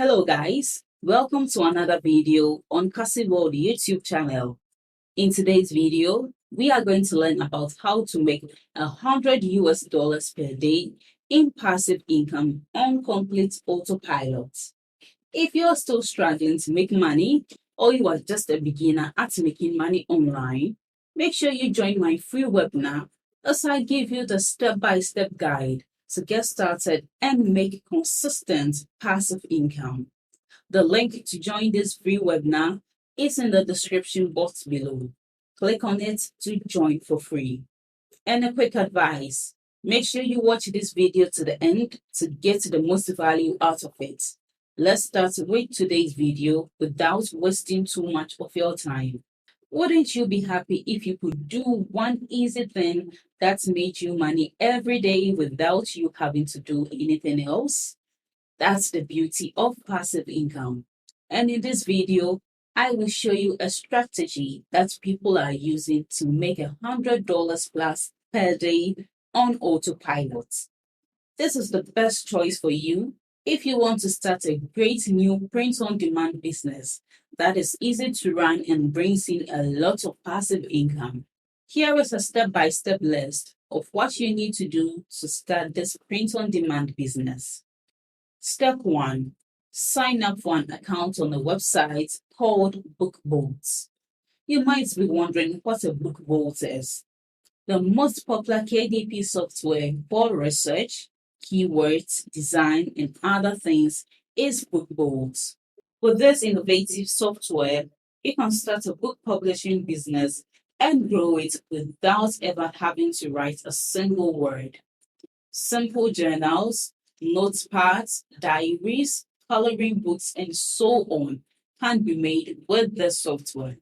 Hello guys, welcome to another video on Cassy World YouTube channel. In today's video, we are going to learn about how to make $100 per day in passive income on complete autopilot. If you are still struggling to make money or you are just a beginner at making money online, make sure you join my free webinar as I give you the step-by-step guide to get started and make consistent passive income. The link to join this free webinar is in the description box below. Click on it to join for free. And a quick advice, make sure you watch this video to the end to get the most value out of it. Let's start with today's video without wasting too much of your time. Wouldn't you be happy if you could do one easy thing that made you money every day without you having to do anything else? That's the beauty of passive income. And in this video, I will show you a strategy that people are using to make $100 plus per day on autopilot. This is the best choice for you if you want to start a great new print-on-demand business that is easy to run and brings in a lot of passive income. Here is a step-by-step list of what you need to do to start this print-on-demand business. Step 1. Sign up for an account on a website called BookBolt. You might be wondering what a BookBolt is. The most popular KDP software for research, keywords, design, and other things is BookBolt. With this innovative software, you can start a book publishing business and grow it without ever having to write a single word. Simple journals, notepads, diaries, coloring books, and so on can be made with this software.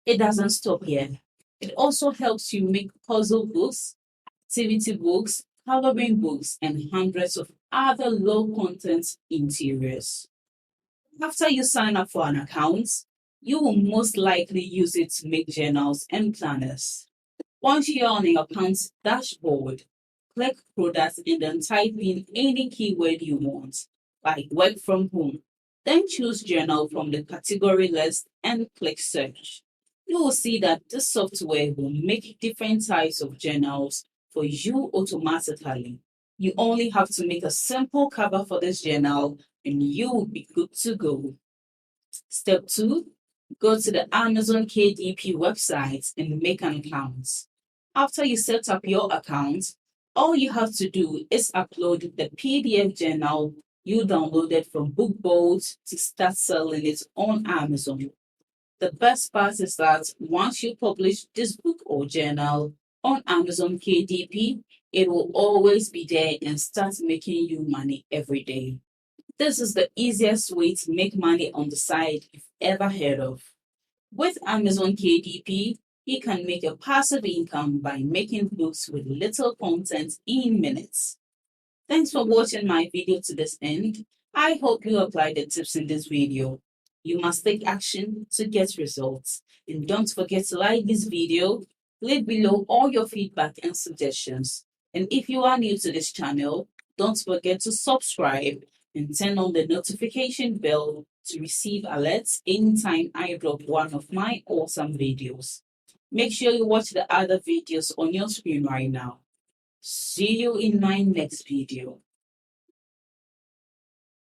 It doesn't stop here. It also helps you make puzzle books, activity books, coloring books, and hundreds of other low-content interiors. After you sign up for an account, you will most likely use it to make journals and planners. Once you're on your account's dashboard, click Products and then type in any keyword you want, like work from home. Then choose Journal from the category list and click Search. You will see that this software will make different types of journals for you automatically. You only have to make a simple cover for this journal and you will be good to go. Step 2. Go to the Amazon KDP website and make an account. After you set up your account, all you have to do is upload the PDF journal you downloaded from BookBolt to start selling it on Amazon. The best part is that once you publish this book or journal on Amazon KDP, it will always be there and start making you money every day. This is the easiest way to make money on the side you've ever heard of. With Amazon KDP, you can make a passive income by making books with little content in minutes. Thanks for watching my video to this end. I hope you apply the tips in this video. You must take action to get results. And don't forget to like this video, leave below all your feedback and suggestions. And if you are new to this channel, don't forget to subscribe and turn on the notification bell to receive alerts anytime I drop one of my awesome videos. Make sure you watch the other videos on your screen right now. See you in my next video.